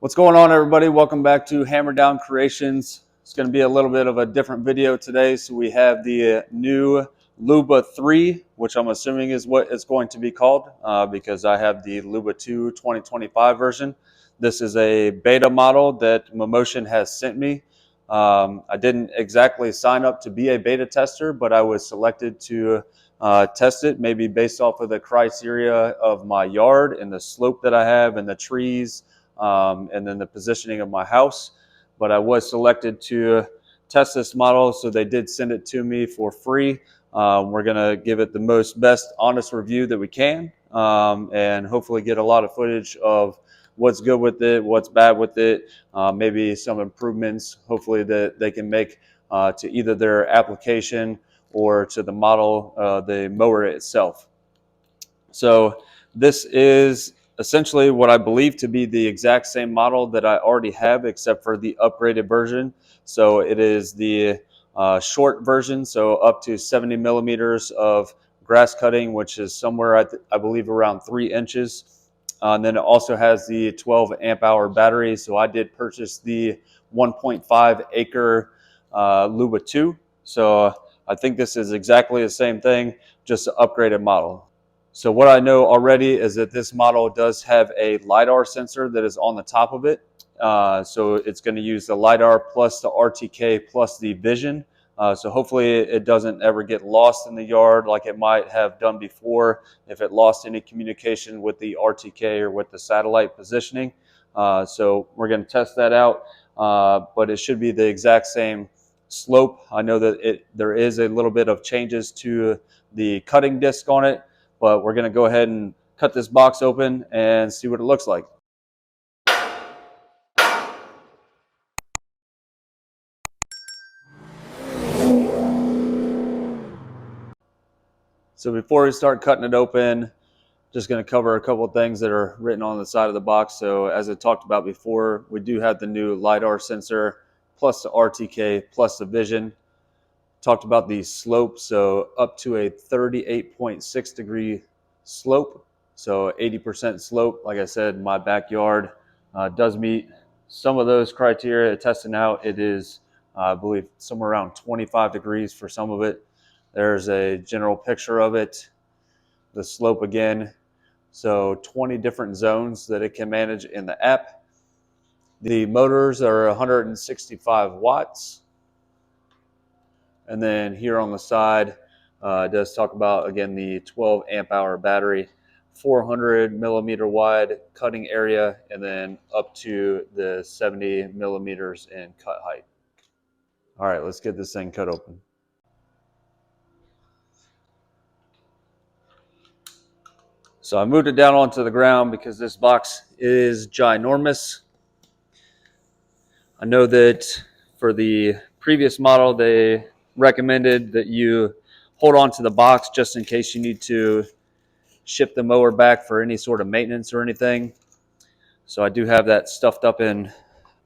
What's going on, everybody? Welcome back to Hammer Down Creations. It's going to be a little bit of a different video today. So we have the new Luba 3, which I'm assuming is what it's going to be called because I have the Luba 2 2025 version. This is a beta model that MAMMOTION has sent me. I didn't exactly sign up to be a beta tester, but I was selected to test it, maybe based off of the criteria of my yard and the slope that I have and the trees. And then the positioning of my house. But I was selected to test this model, so they did send it to me for free. We're going to give it the best honest review that we can, and hopefully get a lot of footage of what's good with it, what's bad with it, maybe some improvements hopefully that they can make to either their application or to the model, the mower itself. So this is essentially what I believe to be the exact same model that I already have, except for the upgraded version. So it is the short version, so up to 70 millimeters of grass cutting, which is somewhere, I believe, around 3 inches. And then it also has the 12 amp hour battery. So I did purchase the 1.5 acre Luba 2. So I think this is exactly the same thing, just an upgraded model. So what I know already is that this model does have a LiDAR sensor that is on the top of it. So it's going to use the LiDAR plus the RTK plus the vision. So hopefully it doesn't ever get lost in the yard like it might have done before if it lost any communication with the RTK or with the satellite positioning. So we're going to test that out, but it should be the exact same slope. I know that there is a little bit of changes to the cutting disc on it, but we're going to go ahead and cut this box open and see what it looks like. So before we start cutting it open, just going to cover a couple of things that are written on the side of the box. So as I talked about before, we do have the new LiDAR sensor plus the RTK plus the vision. Talked about the slope, so up to a 38.6 degree slope. So 80% slope. Like I said, my backyard does meet some of those criteria. Testing out, it is, I believe, somewhere around 25 degrees for some of it. There's a general picture of it. The slope again. So 20 different zones that it can manage in the app. The motors are 165 watts. And then here on the side, it does talk about, again, the 12 amp hour battery, 400 millimeter wide cutting area, and then up to the 70 millimeters in cut height. All right, let's get this thing cut open. So I moved it down onto the ground because this box is ginormous. I know that for the previous model, they recommended that you hold on to the box just in case you need to ship the mower back for any sort of maintenance or anything. So I do have that stuffed up in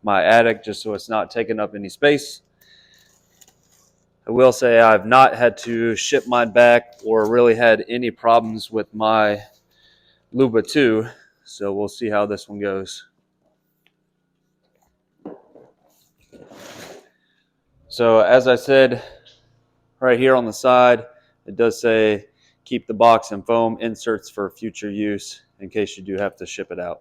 my attic just so it's not taking up any space. I will say I've not had to ship mine back or really had any problems with my Luba 2, so we'll see how this one goes. So as I said, right here on the side, it does say keep the box and foam inserts for future use in case you do have to ship it out.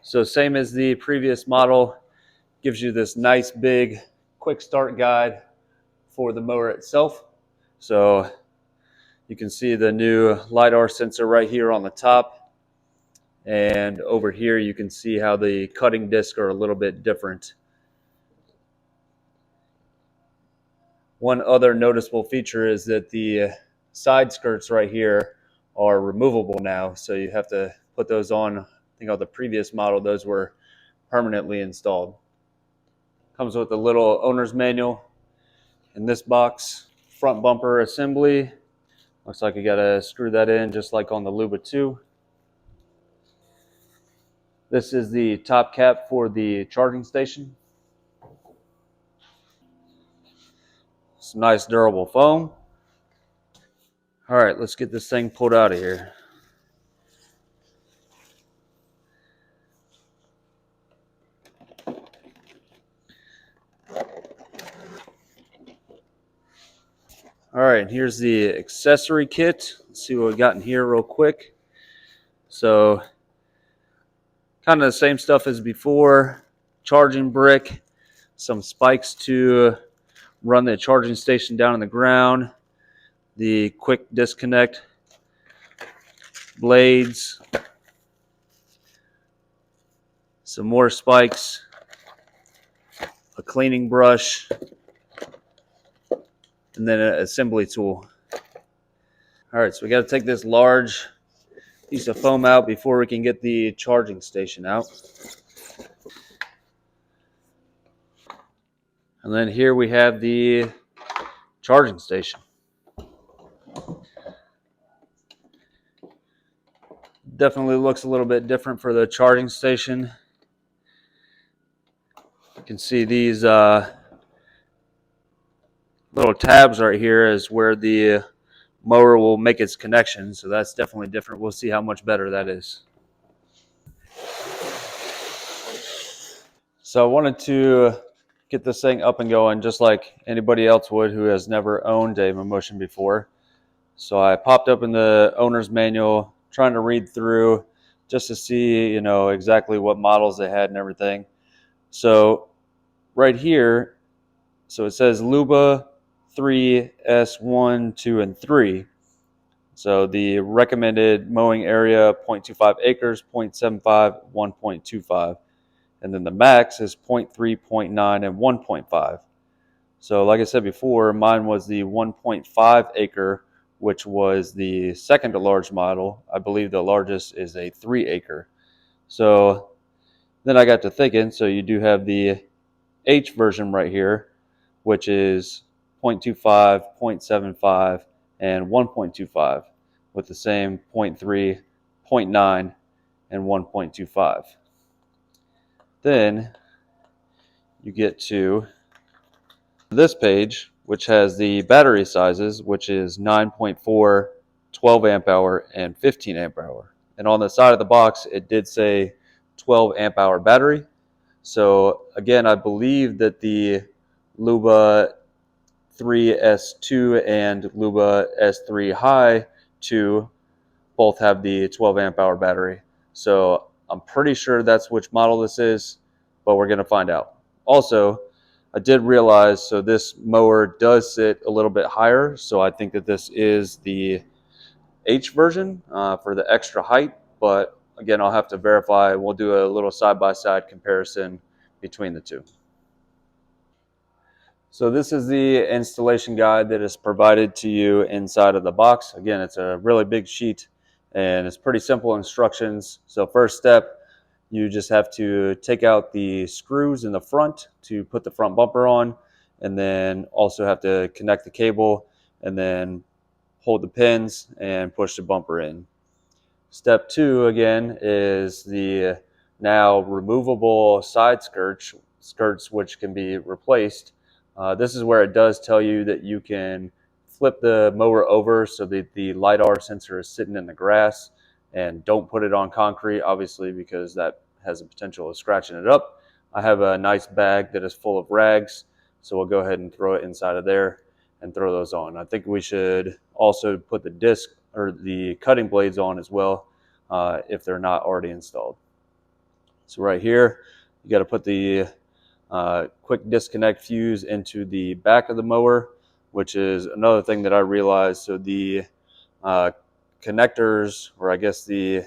So same as the previous model, gives you this nice big quick start guide for the mower itself. So you can see the new LiDAR sensor right here on the top. And over here you can see how the cutting discs are a little bit different. One other noticeable feature is that the side skirts right here are removable now. So you have to put those on. I think on the previous model, those were permanently installed. Comes with a little owner's manual in this box. Front bumper assembly. Looks like you gotta screw that in just like on the Luba 2. This is the top cap for the charging station. Some nice durable foam. All right, let's get this thing pulled out of here. All right, here's the accessory kit. Let's see what we got in here real quick. So kind of the same stuff as before. Charging brick, some spikes to run the charging station down on the ground, the quick disconnect blades, some more spikes, a cleaning brush, and then an assembly tool. All right, so we got to take this large piece of foam out before we can get the charging station out. And then here we have the charging station. Definitely looks a little bit different for the charging station. You can see these little tabs right here is where the mower will make its connection. So that's definitely different. We'll see how much better that is. So I wanted to get this thing up and going just like anybody else would who has never owned a MAMMOTION before. So I popped open the owner's manual, trying to read through just to see, exactly what models they had and everything. So right here, so it says Luba 3, S1, 2, and 3. So the recommended mowing area, 0.25 acres, 0.75, 1.25. And then the max is 0.3, 0.9, and 1.5. So like I said before, mine was the 1.5 acre, which was the second to large model. I believe the largest is a 3 acre. So then I got to thinking, so you do have the H version right here, which is 0.25, 0.75, and 1.25 with the same 0.3, 0.9, and 1.25. Then you get to this page, which has the battery sizes, which is 9.4, 12 amp hour, and 15 amp hour. And on the side of the box, it did say 12 amp hour battery. So again, I believe that the Luba 3S2 and Luba S3 High 2 both have the 12 amp hour battery. So I'm pretty sure that's which model this is, but we're going to find out. Also, I did realize, so this mower does sit a little bit higher, so I think that this is the H version for the extra height, but again, I'll have to verify. We'll do a little side-by-side comparison between the two. So this is the installation guide that is provided to you inside of the box. Again, it's a really big sheet and it's pretty simple instructions. So first step, you just have to take out the screws in the front to put the front bumper on, and then also have to connect the cable and then hold the pins and push the bumper in. Step 2 again is the now removable side skirts which can be replaced. This is where it does tell you that you can flip the mower over so that the LiDAR sensor is sitting in the grass, and don't put it on concrete, obviously, because that has the potential of scratching it up. I have a nice bag that is full of rags, so we'll go ahead and throw it inside of there and throw those on. I think we should also put the disc or the cutting blades on as well if they're not already installed. So right here, you got to put the quick disconnect fuse into the back of the mower, which is another thing that I realized. So the connectors, or I guess the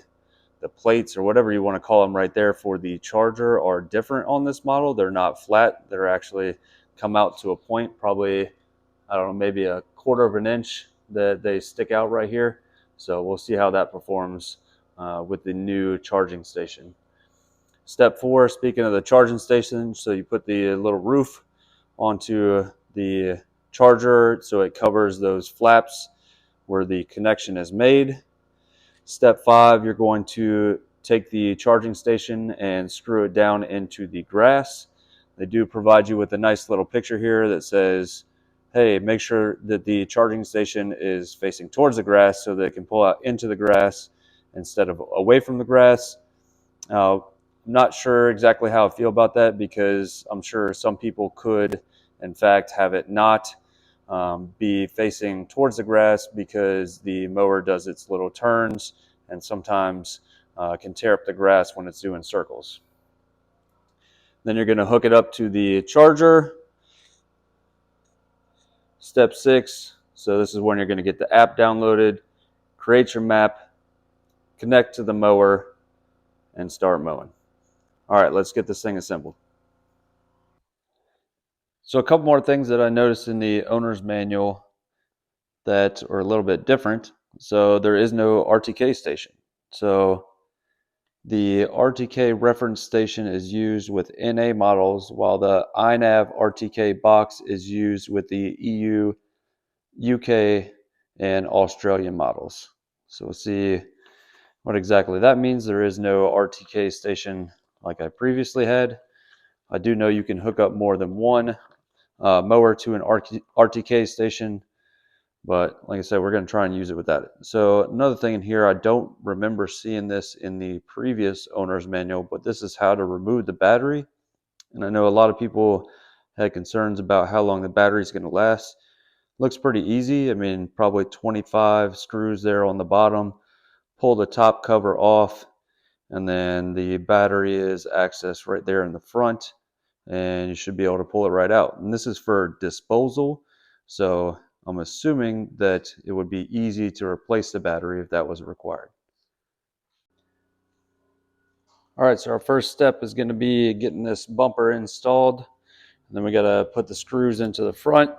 plates or whatever you want to call them right there for the charger, are different on this model. They're not flat. They're actually come out to a point, probably, I don't know, maybe a quarter of an inch that they stick out right here. So we'll see how that performs with the new charging station. Step 4, speaking of the charging station, so you put the little roof onto the charger so it covers those flaps where the connection is made. Step 5, you're going to take the charging station and screw it down into the grass. They do provide you with a nice little picture here that says hey, make sure that the charging station is facing towards the grass so that it can pull out into the grass instead of away from the grass. I'm not sure exactly how I feel about that, because I'm sure some people could, in fact, have it not be facing towards the grass, because the mower does its little turns and sometimes can tear up the grass when it's doing circles. Then you're going to hook it up to the charger. Step 6. So this is when you're going to get the app downloaded, create your map, connect to the mower, and start mowing. All right, let's get this thing assembled. So a couple more things that I noticed in the owner's manual that are a little bit different. So there is no RTK station. So the RTK reference station is used with NA models, while the iNav RTK box is used with the EU, UK, and Australian models. So we'll see what exactly that means. There is no RTK station like I previously had. I do know you can hook up more than one mower to an RTK station, but like I said, we're going to try and use it with that. So another thing in here, I don't remember seeing this in the previous owner's manual, but this is how to remove the battery. And I know a lot of people had concerns about how long the battery is going to last. Looks pretty easy. I mean, probably 25 screws there on the bottom. Pull the top cover off, and then the battery is accessed right there in the front, and you should be able to pull it right out. And this is for disposal, so I'm assuming that it would be easy to replace the battery if that was required. All right, so our first step is going to be getting this bumper installed, and then we got to put the screws into the front.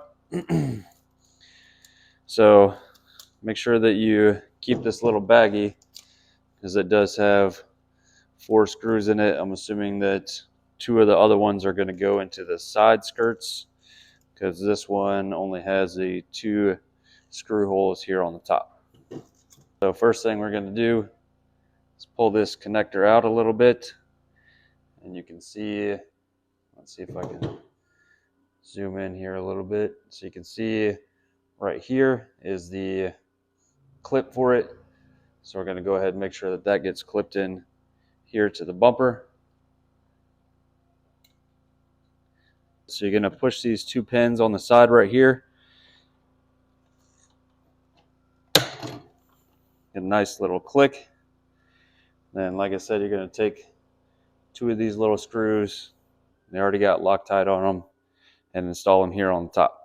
So make sure that you keep this little baggie, because it does have 4 screws in it. I'm assuming that 2 of the other ones are going to go into the side skirts, because this one only has the 2 screw holes here on the top. So first thing we're going to do is pull this connector out a little bit, and you can see, let's see if I can zoom in here a little bit. So you can see right here is the clip for it. So we're going to go ahead and make sure that that gets clipped in here to the bumper. So you're going to push these 2 pins on the side right here. Get a nice little click. Then, like I said, you're going to take 2 of these little screws, they already got Loctite on them, and install them here on the top.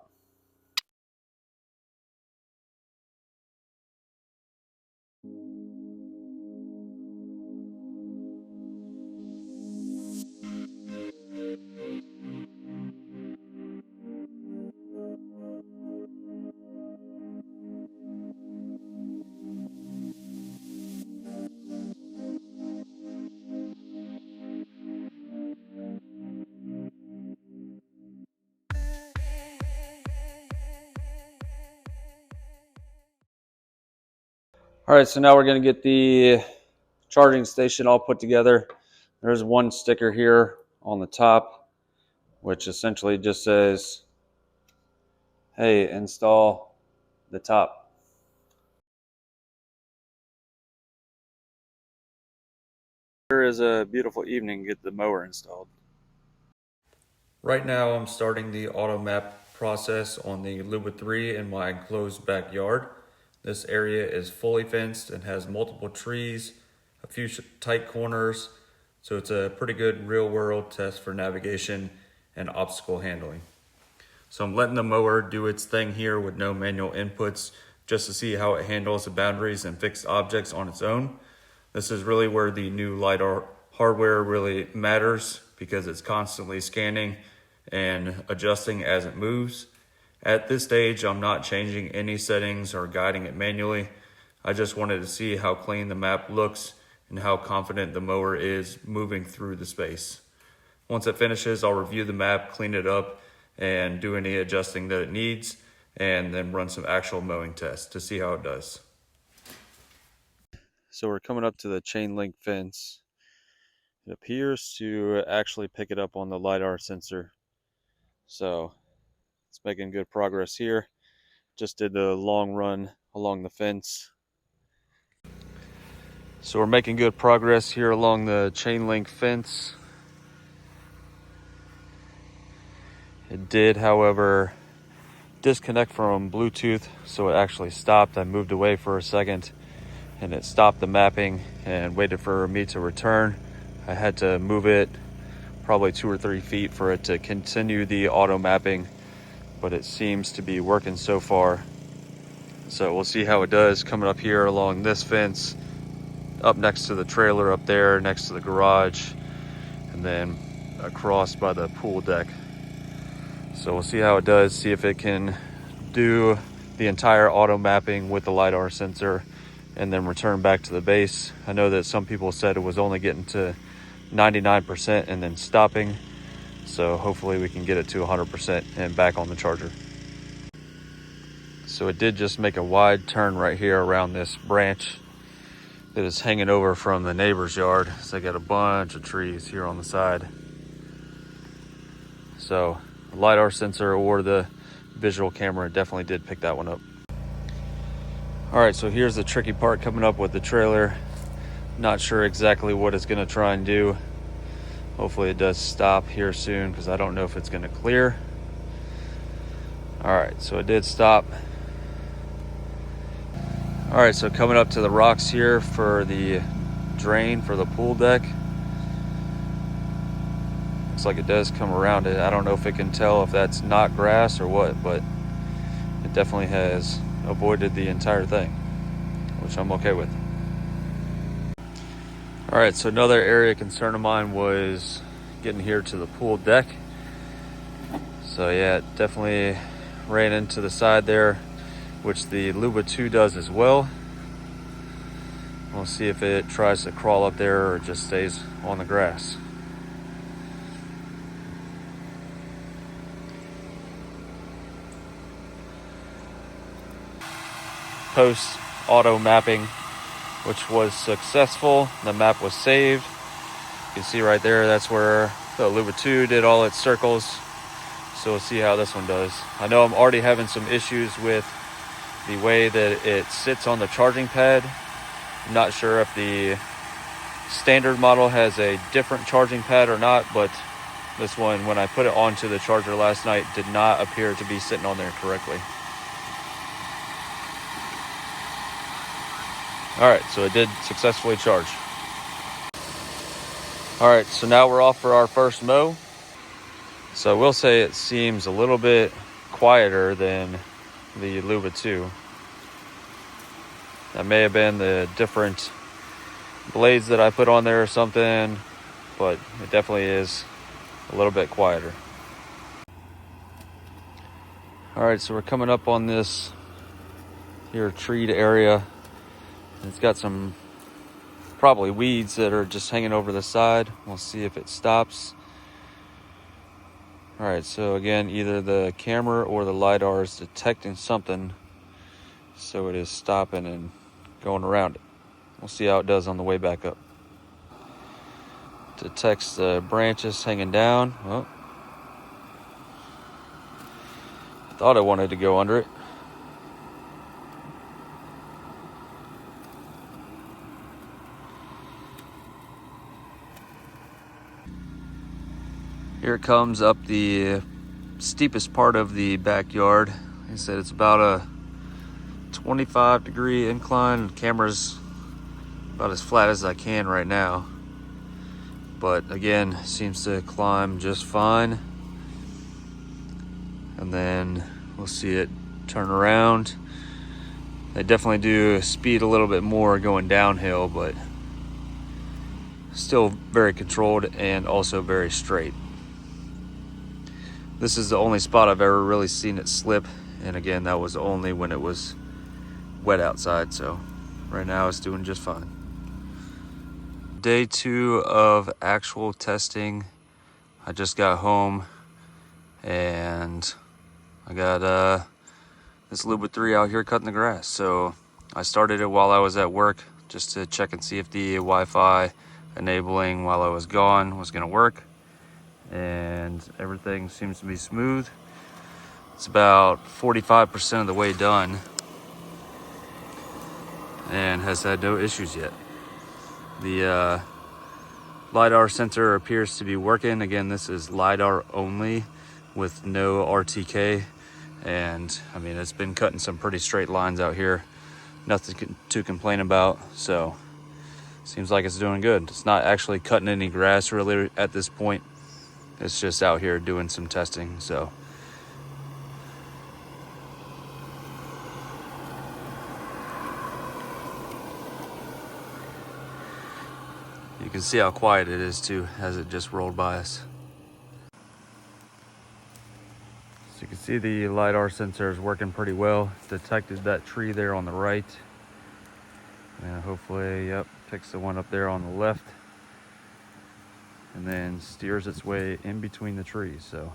All right, so now we're going to get the charging station all put together. There's one sticker here on the top, which essentially just says, hey, install the top. Here is a beautiful evening to get the mower installed. Right now I'm starting the auto map process on the Luba 3 in my enclosed backyard. This area is fully fenced and has multiple trees, a few tight corners, so it's a pretty good real world test for navigation and obstacle handling. So I'm letting the mower do its thing here with no manual inputs, just to see how it handles the boundaries and fixed objects on its own. This is really where the new LiDAR hardware really matters, because it's constantly scanning and adjusting as it moves. At this stage, I'm not changing any settings or guiding it manually. I just wanted to see how clean the map looks and how confident the mower is moving through the space. Once it finishes, I'll review the map, clean it up, and do any adjusting that it needs, and then run some actual mowing tests to see how it does. So we're coming up to the chain link fence. It appears to actually pick it up on the LiDAR sensor. So It's making good progress here. Just did the long run along the fence. So we're making good progress here along the chain link fence. It did, however, disconnect from Bluetooth, so it actually stopped. I moved away for a second and it stopped the mapping and waited for me to return. I had to move it probably 2 or 3 feet for it to continue the auto mapping, but it seems to be working so far. So we'll see how it does coming up here along this fence, up next to the trailer up there, next to the garage, and then across by the pool deck. So we'll see how it does, see if it can do the entire auto mapping with the LiDAR sensor and then return back to the base. I know that some people said it was only getting to 99% and then stopping. So hopefully we can get it to 100% and back on the charger. So it did just make a wide turn right here around this branch that is hanging over from the neighbor's yard. So I got a bunch of trees here on the side. So the LiDAR sensor or the visual camera definitely did pick that one up. All right, so here's the tricky part coming up with the trailer. Not sure exactly what it's gonna try and do. Hopefully it does stop here soon because I don't know if it's gonna clear. All right, so it did stop. All right, so coming up to the rocks here for the drain for the pool deck. Looks like it does come around it. I don't know if it can tell if that's not grass or what, but it definitely has avoided the entire thing, which I'm okay with. All right, so another area of concern of mine was getting here to the pool deck. So yeah, it definitely ran into the side there, which the Luba 2 does as well. We'll see if it tries to crawl up there or just stays on the grass. Post auto mapping, which was successful. The map was saved. You can see right there, that's where the Luba 2 did all its circles. So we'll see how this one does. I know I'm already having some issues with the way that it sits on the charging pad. I'm not sure if the standard model has a different charging pad or not, but this one, when I put it onto the charger last night, did not appear to be sitting on there correctly. All right, so it did successfully charge. All right, so now we're off for our first mow. So I will say it seems a little bit quieter than the Luba 2. That may have been the different blades that I put on there or something, but it definitely is a little bit quieter. All right, so we're coming up on this here treed area. It's got some probably weeds that are just hanging over the side. We'll see if it stops. All right, so again, either the camera or the LiDAR is detecting something, so it is stopping and going around it. We'll see how it does on the way back up. Detects the branches hanging down. Well, I thought I wanted to go under it. Here it comes up the steepest part of the backyard. Like I said, it's about a 25-degree incline. The camera's about as flat as I can right now, but again, seems to climb just fine. And then we'll see it turn around. They definitely do speed a little bit more going downhill, but still very controlled and also very straight. This is the only spot I've ever really seen it slip, and again, that was only when it was wet outside, so right now it's doing just fine. Day 2 of actual testing. I just got home and I got this Luba 3 out here cutting the grass. So I started it while I was at work just to check and see if the Wi-Fi enabling while I was gone was gonna work, and everything seems to be smooth. It's about 45% of the way done and has had no issues yet. The LiDAR sensor appears to be working. Again, this is LiDAR only with no RTK. And I mean, it's been cutting some pretty straight lines out here. Nothing to complain about. So seems like it's doing good. It's not actually cutting any grass really at this point. It's just out here doing some testing. So you can see how quiet it is too as it just rolled by us. So you can see the LiDAR sensor is working pretty well. It's detected that tree there on the right. And hopefully, yep, picks the one up there on the left. And then steers its way in between the trees. So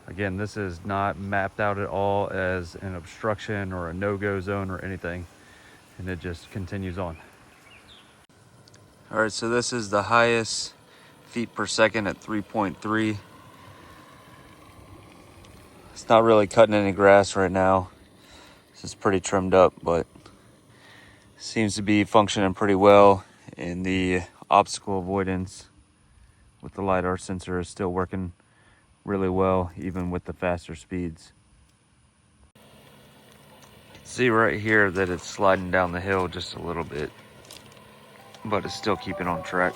again, this is not mapped out at all as an obstruction or a no-go zone or anything. And it just continues on. All right, so this is the highest feet per second at 3.3. It's not really cutting any grass right now. This is pretty trimmed up, but seems to be functioning pretty well. And the obstacle avoidance with the LiDAR sensor is still working really well, even with the faster speeds. See right here that it's sliding down the hill just a little bit, but it's still keeping on track.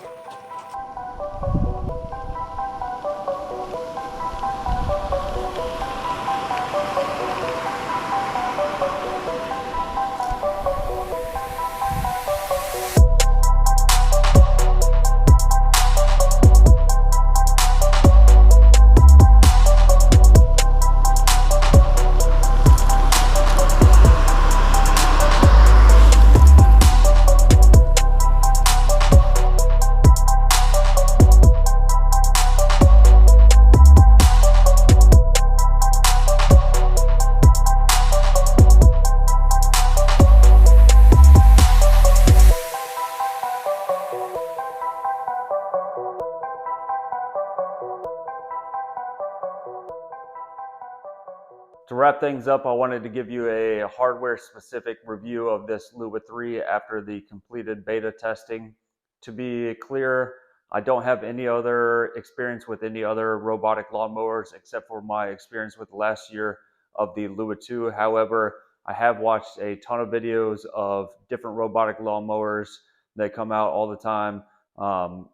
To wrap things up, I wanted to give you a hardware-specific review of this Luba 3 after the completed beta testing. To be clear, I don't have any other experience with any other robotic lawnmowers except for my experience with last year of the Luba 2. However, I have watched a ton of videos of different robotic lawnmowers that come out all the time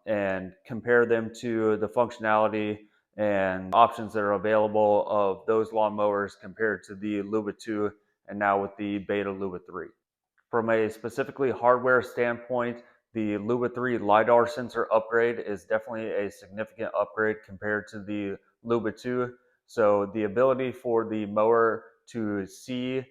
and compare them to the functionality and options that are available of those lawnmowers compared to the Luba 2 and now with the beta Luba 3. From a specifically hardware standpoint, the Luba 3 LiDAR sensor upgrade is definitely a significant upgrade compared to the Luba 2. So the ability for the mower to see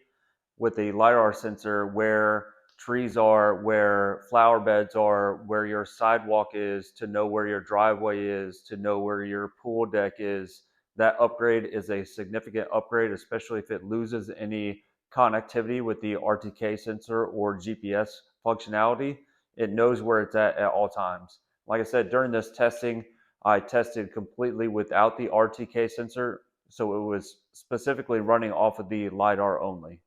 with a LiDAR sensor where trees are, where flower beds are, where your sidewalk is, to know where your driveway is, to know where your pool deck is. That upgrade is a significant upgrade, especially if it loses any connectivity with the RTK sensor or GPS functionality. It knows where it's at all times. Like I said, during this testing, I tested completely without the RTK sensor, so it was specifically running off of the LiDAR only.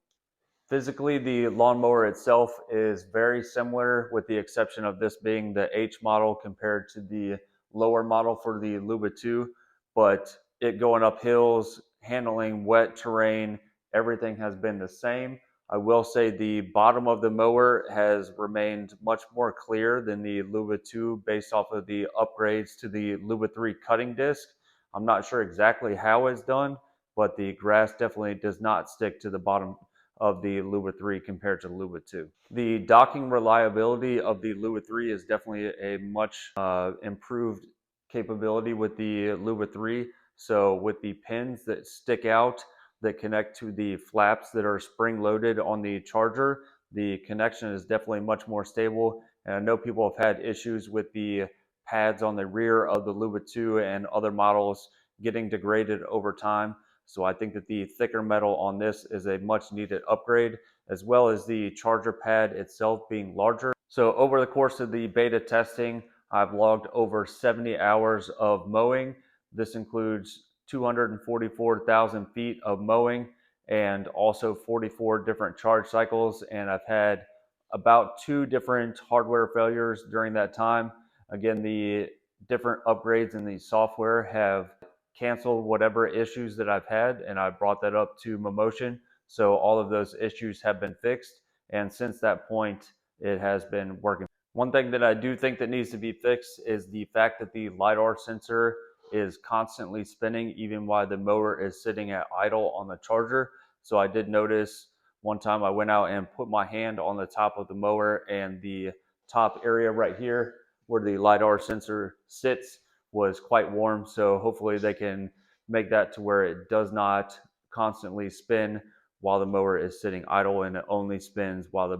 Physically, the lawnmower itself is very similar with the exception of this being the H model compared to the lower model for the Luba 2, but it going up hills, handling wet terrain, everything has been the same. I will say the bottom of the mower has remained much more clear than the Luba 2 based off of the upgrades to the Luba 3 cutting disc. I'm not sure exactly how it's done, but the grass definitely does not stick to the bottom of the Luba 3 compared to the Luba 2. The docking reliability of the Luba 3 is definitely a much improved capability with the Luba 3. So with the pins that stick out that connect to the flaps that are spring loaded on the charger, the connection is definitely much more stable. And I know people have had issues with the pads on the rear of the Luba 2 and other models getting degraded over time. So I think that the thicker metal on this is a much needed upgrade, as well as the charger pad itself being larger. So over the course of the beta testing, I've logged over 70 hours of mowing. This includes 244,000 feet of mowing and also 44 different charge cycles. And I've had about 2 different hardware failures during that time. Again, the different upgrades in the software have canceled whatever issues that I've had, and I brought that up to MAMMOTION. So all of those issues have been fixed. And since that point, it has been working. One thing that I do think that needs to be fixed is the fact that the LiDAR sensor is constantly spinning even while the mower is sitting at idle on the charger. So I did notice one time I went out and put my hand on the top of the mower, and the top area right here where the LiDAR sensor sits was quite warm. So hopefully they can make that to where it does not constantly spin while the mower is sitting idle, and it only spins while the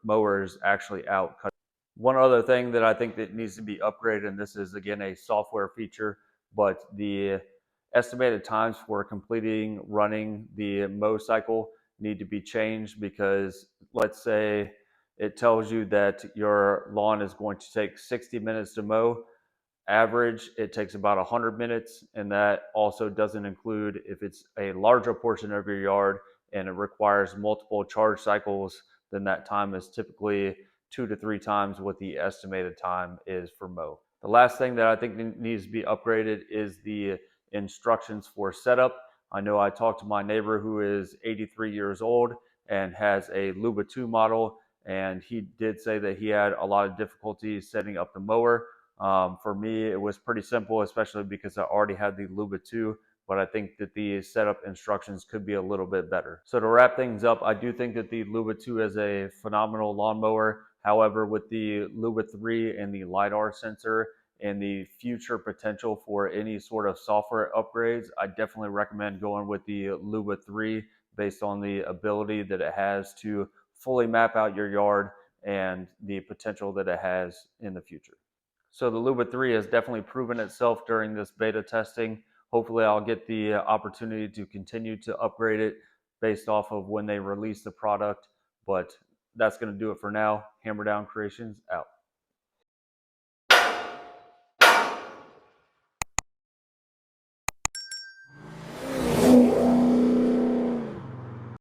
mower is actually out. One other thing that I think that needs to be upgraded, and this is again a software feature, but the estimated times for completing running the mow cycle need to be changed, because let's say it tells you that your lawn is going to take 60 minutes to mow. Average, it takes about 100 minutes, and that also doesn't include if it's a larger portion of your yard and it requires multiple charge cycles, then that time is typically 2 to 3 times what the estimated time is for mow. The last thing that I think needs to be upgraded is the instructions for setup. I know I talked to my neighbor who is 83 years old and has a Luba 2 model, and he did say that he had a lot of difficulty setting up the mower. For me, it was pretty simple, especially because I already had the Luba 2, but I think that the setup instructions could be a little bit better. So to wrap things up, I do think that the Luba 2 is a phenomenal lawnmower. However, with the Luba 3 and the LiDAR sensor and the future potential for any sort of software upgrades, I definitely recommend going with the Luba 3 based on the ability that it has to fully map out your yard and the potential that it has in the future. So the Luba 3 has definitely proven itself during this beta testing. Hopefully I'll get the opportunity to continue to upgrade it based off of when they release the product. But that's going to do it for now. Hammer Down Creations out.